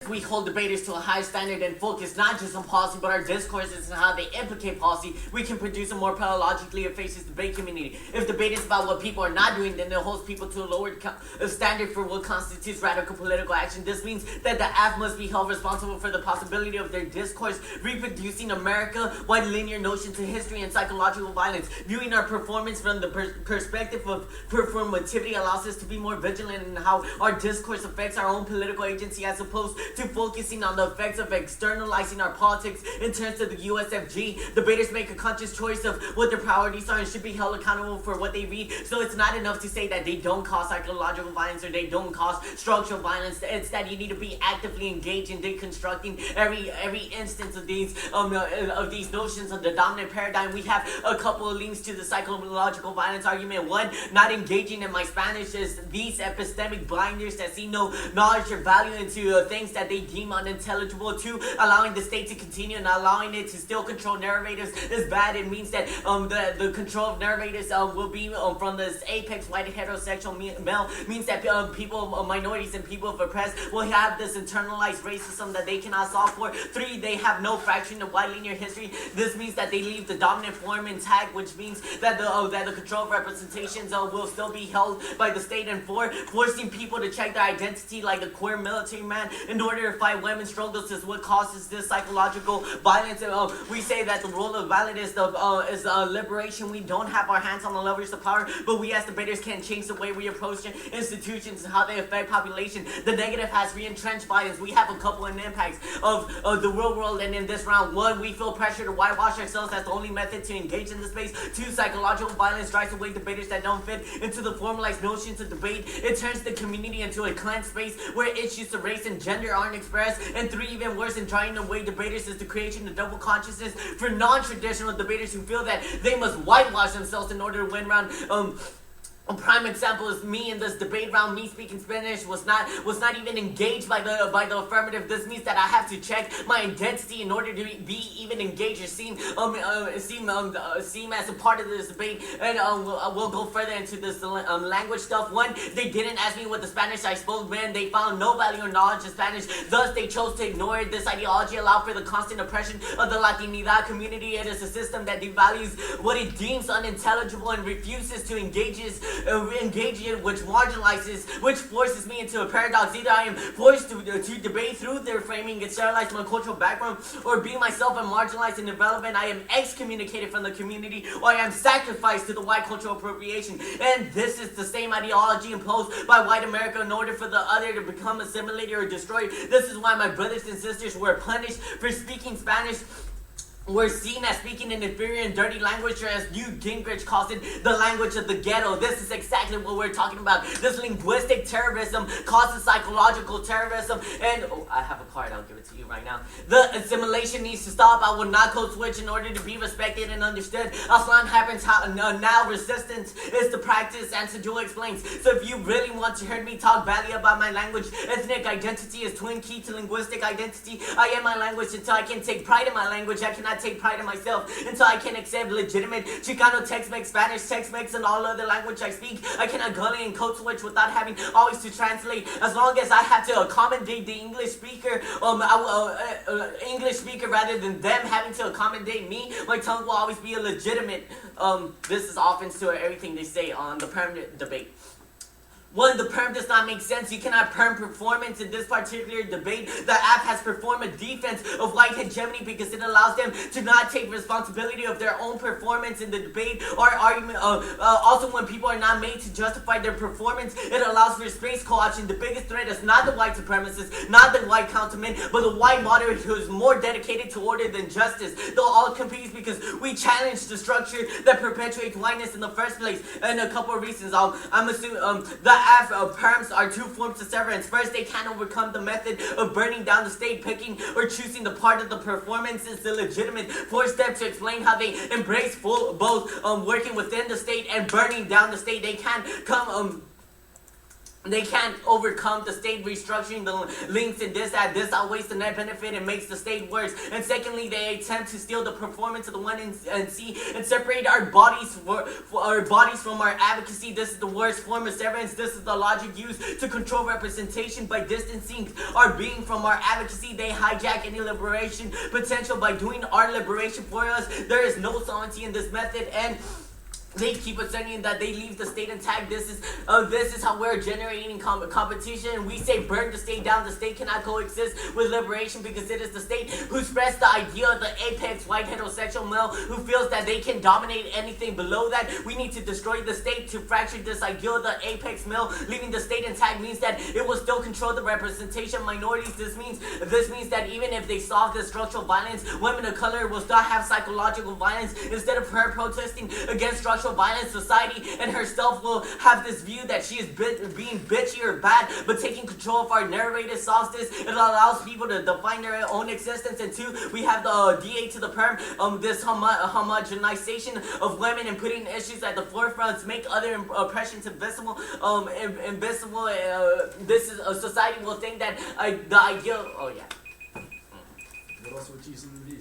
We hold debaters to a high standard and focus not just on policy but our discourses and how they implicate policy. We can produce a more pedagogically efficacious debate community. If debate is about what people are not doing, then it holds people to a lower standard for what constitutes radical political action. This means that the AF must be held responsible for the possibility of their discourse reproducing America-wide linear notions of history and psychological violence. Viewing our performance from the perspective of performativity allows us to be more vigilant in how our discourse affects our own political agency, as opposed to focusing on the effects of externalizing our politics in terms of the USFG. Debaters make a conscious choice of what their priorities are and should be held accountable for what they read. So it's not enough to say that they don't cause psychological violence or they don't cause structural violence. It's that you need to be actively engaged in deconstructing every instance of these notions of the dominant paradigm. We have a couple of links to the psychological violence argument. One, not engaging in my Spanish is these epistemic blinders that see no knowledge or value into things that they deem unintelligible. Two, allowing the state to continue and allowing it to still control narrators is bad. It means that the control of narrators will be from this apex white heterosexual male. Means that people, minorities and people of oppressed will have this internalized racism that they cannot solve for. Three, they have no fraction of white linear history. This means that they leave the dominant form intact, which means that the control of representations will still be held by the state. And four, forcing people to check their identity like a queer military man in order to fight women's struggles is what causes this psychological violence. We say that the role of violence is liberation. We don't have our hands on the levers of power, but we as debaters can change the way we approach institutions and how they affect population. The negative has re-entrenched violence. We have a couple of impacts of the real world, and in this round, one, we feel pressure to whitewash ourselves as the only method to engage in the space. Two, psychological violence drives away debaters that don't fit into the formalized notions of debate. It turns the community into a cleansed space where issues of race and gender aren't expressed. And three, even worse than driving away debaters, is the creation of double consciousness for non-traditional debaters who feel that they must whitewash themselves in order to win round. A prime example is me in this debate round. Me speaking Spanish was not even engaged by the affirmative. This means that I have to check my identity in order to be even engaged or seem as a part of this debate. And we'll go further into this language stuff. One, they didn't ask me what the Spanish I spoke, man. They found no value or knowledge in Spanish. Thus, they chose to ignore it. This ideology allowed for the constant oppression of the Latinidad community. It is a system that devalues what it deems unintelligible and refuses to engage in, which marginalizes, which forces me into a paradox. Either I am forced to debate through their framing and sterilize my cultural background, or be myself and marginalized and irrelevant. I am excommunicated from the community, or I am sacrificed to the white cultural appropriation. And this is the same ideology imposed by white America in order for the other to become assimilated or destroyed. This is why my brothers and sisters were punished for speaking Spanish. We're seen as speaking an inferior and dirty language, or as Newt Gingrich calls it, the language of the ghetto. This is exactly what we're talking about. This linguistic terrorism causes psychological terrorism. And, I have a card, I'll give it to you right now. The assimilation needs to stop. I will not code switch in order to be respected and understood. Aslan happens now. Resistance is the practice, and Sajula explains. So if you really want to hear me talk badly about my language, ethnic identity is twin key to linguistic identity. I am my language. Until I can take pride in my language, I cannot take pride in myself. Until I can accept legitimate Chicano, Tex-Mex, Spanish, Tex-Mex, and all other language I speak, I cannot gully and code switch without having always to translate. As long as I have to accommodate the English speaker, English speaker rather than them having to accommodate me, my tongue will always be illegitimate. This is offense to everything they say on the permanent debate. One, the perm does not make sense. You cannot perm performance in this particular debate. The app has performed a defense of white hegemony because it allows them to not take responsibility of their own performance in the debate or argument. Also, when people are not made to justify their performance, it allows for space co-option. The biggest threat is not the white supremacist, not the white counterman, but the white moderate who is more dedicated to order than justice. They'll all compete because we challenge the structure that perpetuates whiteness in the first place. And a couple of reasons. I'm assuming the perms are two forms of severance. First, they can't overcome the method of burning down the state, picking or choosing the part of the performance is illegitimate. Fourth step to explain how they embrace both working within the state and burning down the state. They can't come they can't overcome the state restructuring the links and this outweighs the net benefit and makes the state worse. And secondly, they attempt to steal the performance of the one and see and separate our bodies from our advocacy. This is the worst form of severance. This is the logic used to control representation by distancing our being from our advocacy. They hijack any liberation potential by doing our liberation for us. There is no sovereignty in this method, and they keep asserting that they leave the state intact. This is how we're generating competition. We say burn the state down. The state cannot coexist with liberation because it is the state who spreads the idea of the apex white heterosexual male who feels that they can dominate anything below that. We need to destroy the state to fracture this idea of the apex male. Leaving the state intact means that it will still control the representation of minorities. This means that even if they solve the structural violence, women of color will still have psychological violence. Instead of her protesting against structural violence, society and herself will have this view that she is being bitchy or bad, but taking control of our narrative solves this. It allows people to define their own existence. And two, we have the DA to the perm, this homogenization of women and putting issues at the forefront to make other oppressions invisible. This is a society will think that the idea. Oh yeah. What else would you see in the